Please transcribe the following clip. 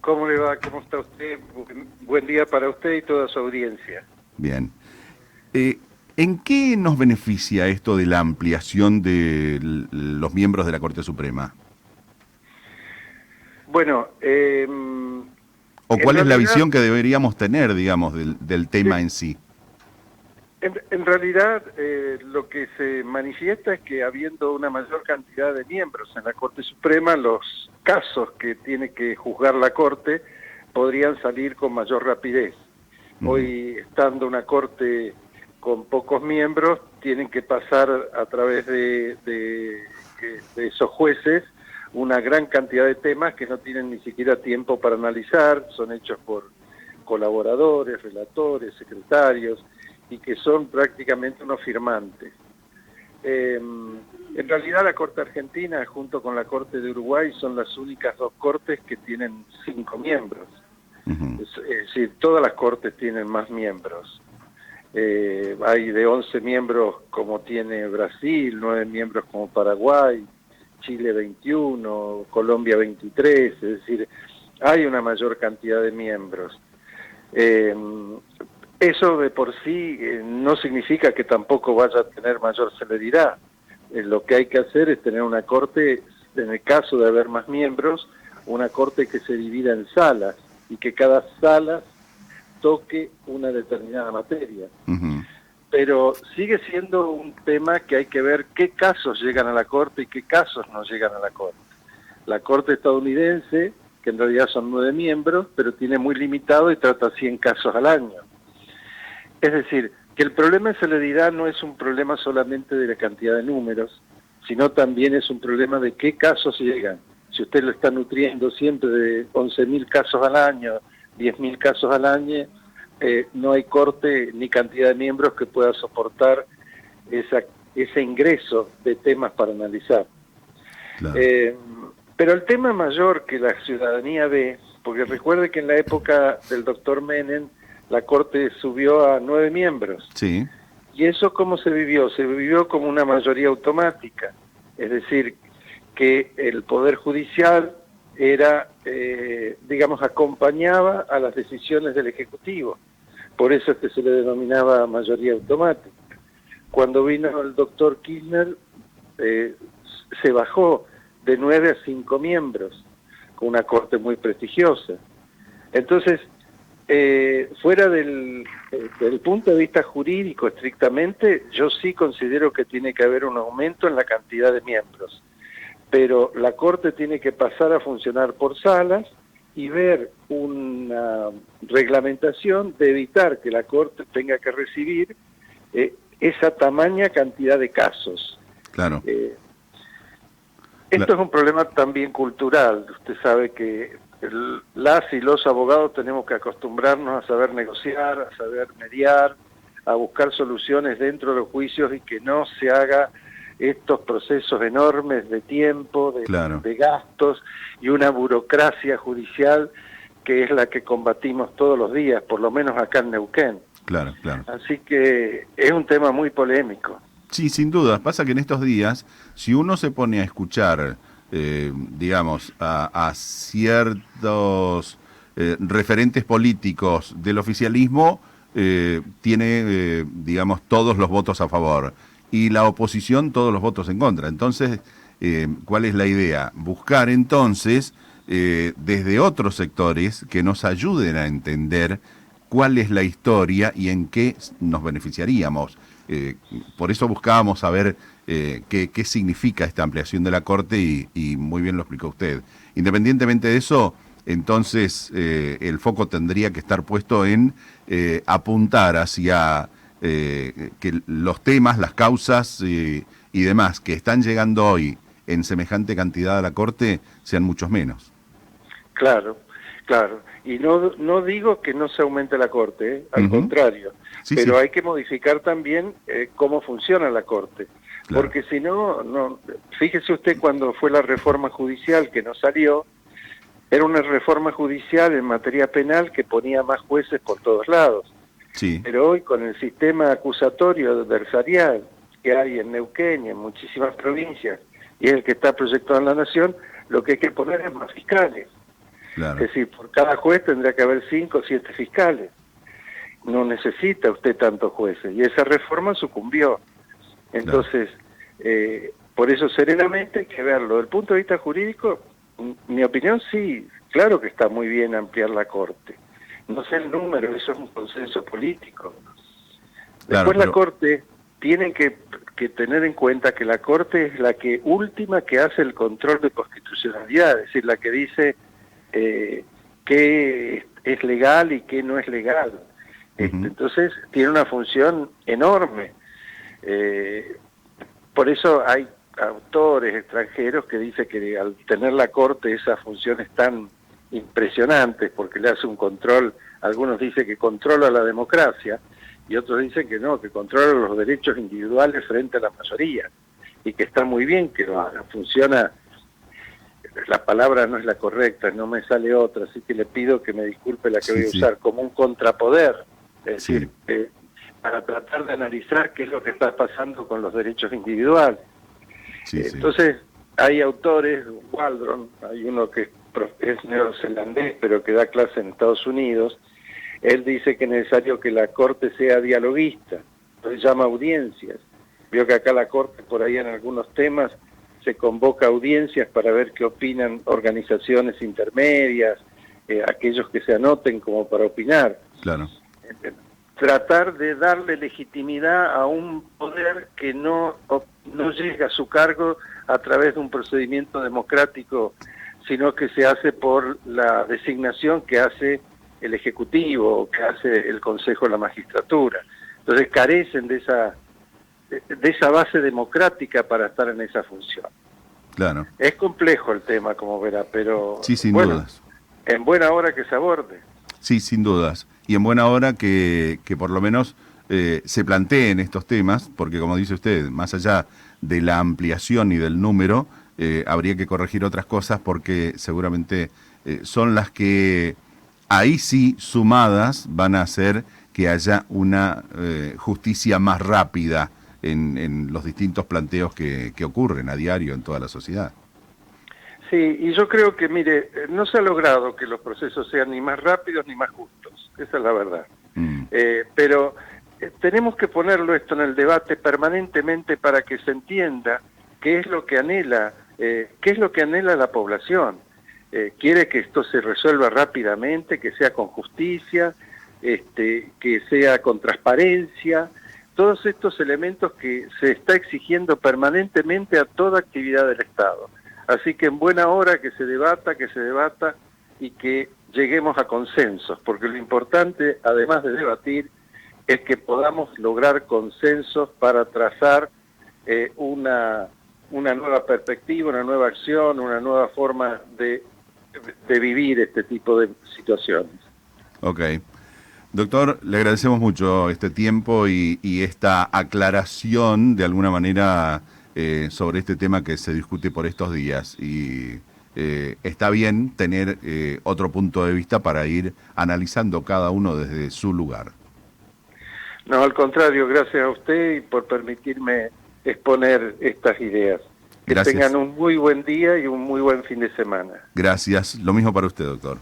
¿Cómo le va? ¿Cómo está usted? Buen día para usted y toda su audiencia. Bien. ¿En qué nos beneficia esto de la ampliación de los miembros de la Corte Suprema? Bueno, ¿O en cuál es la realidad, visión que deberíamos tener, digamos, del tema sí, en sí? en realidad lo que se manifiesta es que habiendo una mayor cantidad de miembros en la Corte Suprema, los casos que tiene que juzgar la Corte podrían salir con mayor rapidez. Ujú. Hoy, estando una Corte con pocos miembros, tienen que pasar a través de esos jueces una gran cantidad de temas que no tienen ni siquiera tiempo para analizar, son hechos por colaboradores, relatores, secretarios, y que son prácticamente unos firmantes. En realidad la Corte Argentina, junto con la Corte de Uruguay, son las únicas dos cortes que tienen 5 miembros. Ujú. Es decir, todas las cortes tienen más miembros. Hay de 11 miembros como tiene Brasil, 9 miembros como Paraguay, Chile 21, Colombia 23, es decir, hay una mayor cantidad de miembros. Eh, Eso de por sí no significa que tampoco vaya a tener mayor celeridad. Lo que hay que hacer es tener una corte, en el caso de haber más miembros, una corte que se divida en salas y que cada sala toque una determinada materia. Ujú. Pero sigue siendo un tema que hay que ver qué casos llegan a la Corte y qué casos no llegan a la Corte. La Corte estadounidense, que en realidad son 9 miembros, pero tiene muy limitado y trata 100 casos al año. Es decir, que el problema de celeridad no es un problema solamente de la cantidad de números, sino también es un problema de qué casos llegan. Si usted lo está nutriendo siempre de 11.000 casos al año, 10.000 casos al año, no hay corte ni cantidad de miembros que pueda soportar ese ingreso de temas para analizar. Claro. Eh, pero el tema mayor que la ciudadanía ve, porque recuerde que en la época del doctor Menem, la Corte subió a 9 miembros. Sí, ¿Y eso cómo se vivió? Se vivió como una mayoría automática. Es decir, que el Poder Judicial era, digamos, acompañaba a las decisiones del Ejecutivo. Por eso es que se le denominaba mayoría automática. Cuando vino el doctor Kirchner, eh, se bajó de 9 a 5 miembros, con una corte muy prestigiosa. Entonces, fuera del punto de vista jurídico estrictamente, yo sí considero que tiene que haber un aumento en la cantidad de miembros, pero la Corte tiene que pasar a funcionar por salas y ver una reglamentación de evitar que la Corte tenga que recibir esa tamaña cantidad de casos. claro. Eh, Cla- Esto es un problema también cultural. Usted sabe que las y los abogados tenemos que acostumbrarnos a saber negociar, a saber mediar, a buscar soluciones dentro de los juicios y que no se haga estos procesos enormes de tiempo, claro, de gastos y una burocracia judicial que es la que combatimos todos los días, por lo menos acá en Neuquén. claro, claro. Así que es un tema muy polémico. Sí, sin duda. Pasa que en estos días, si uno se pone a escuchar, digamos, a ciertos referentes políticos del oficialismo, tiene, digamos, todos los votos a favor y la oposición todos los votos en contra. Entonces, ¿cuál es la idea? Buscar entonces desde otros sectores que nos ayuden a entender cuál es la historia y en qué nos beneficiaríamos. Eh, por eso buscábamos saber qué significa esta ampliación de la Corte y muy bien lo explicó usted. Independientemente de eso, entonces el foco tendría que estar puesto en apuntar hacia que los temas, las causas y demás que están llegando hoy en semejante cantidad a la Corte sean muchos menos. Claro, claro. Y no digo que no se aumente la Corte, al Ujú. contrario, Sí, pero sí, hay que modificar también cómo funciona la Corte. claro. Porque si no, fíjese usted cuando fue la reforma judicial que no salió, era una reforma judicial en materia penal que ponía más jueces por todos lados. Sí, Pero hoy con el sistema acusatorio adversarial que hay en Neuquén y en muchísimas provincias, y es el que está proyectado en la Nación, lo que hay que poner es más fiscales. Claro. Es decir, por cada juez tendría que haber 5 o 7 fiscales. No necesita usted tantos jueces, y esa reforma sucumbió. Entonces, por eso serenamente hay que verlo. Desde el punto de vista jurídico, mi opinión sí, claro que está muy bien ampliar la Corte. No sé el número, eso es un consenso político. Después la Corte tiene que tener en cuenta que la Corte es la última que hace el control de constitucionalidad, es decir, la que dice qué es legal y qué no es legal. Entonces tiene una función enorme. Por eso hay autores extranjeros que dicen que al tener la Corte esas funciones tan impresionantes, porque le hace un control, algunos dicen que controla la democracia, y otros dicen que no, que controla los derechos individuales frente a la mayoría, y que está muy bien que lo haga. Funciona, la palabra no es la correcta, no me sale otra, así que le pido que me disculpe la que voy a usar, como un contrapoder, es decir, para tratar de analizar qué es lo que está pasando con los derechos individuales. Entonces, hay autores, Waldron, hay uno que es neozelandés, pero que da clase en Estados Unidos. Él dice que es necesario que la Corte sea dialoguista, se llama audiencias. Vio que acá la Corte, por ahí en algunos temas, se convoca audiencias para ver qué opinan organizaciones intermedias, aquellos que se anoten como para opinar. Claro. Tratar de darle legitimidad a un poder que no llega a su cargo a través de un procedimiento democrático, sino que se hace por la designación que hace el Ejecutivo, que hace el Consejo de la Magistratura. Entonces carecen de esa base democrática para estar en esa función. Claro. Es complejo el tema, como verá, pero sí, sin dudas. En buena hora que se aborde. Sí, sin dudas. Y en buena hora que por lo menos se planteen estos temas, porque como dice usted, más allá de la ampliación y del número, habría que corregir otras cosas porque seguramente son las que ahí sí sumadas van a hacer que haya una justicia más rápida en los distintos planteos que ocurren a diario en toda la sociedad. Sí, y yo creo que, mire, no se ha logrado que los procesos sean ni más rápidos ni más justos, esa es la verdad. Pero tenemos que ponerlo esto en el debate permanentemente para que se entienda qué es lo que anhela, la población. Quiere que esto se resuelva rápidamente, que sea con justicia, que sea con transparencia, todos estos elementos que se está exigiendo permanentemente a toda actividad del Estado. Así que en buena hora que se debata y que lleguemos a consensos, porque lo importante, además de debatir, es que podamos lograr consensos para trazar una nueva perspectiva, una nueva acción, una nueva forma de vivir este tipo de situaciones. Ok. Doctor, le agradecemos mucho este tiempo y esta aclaración, de alguna manera, sobre este tema que se discute por estos días. Y está bien tener otro punto de vista para ir analizando cada uno desde su lugar. No, al contrario, gracias a usted y por permitirme exponer estas ideas. Que Gracias. tengan un muy buen día y un muy buen fin de semana. Gracias. Lo mismo para usted, doctor.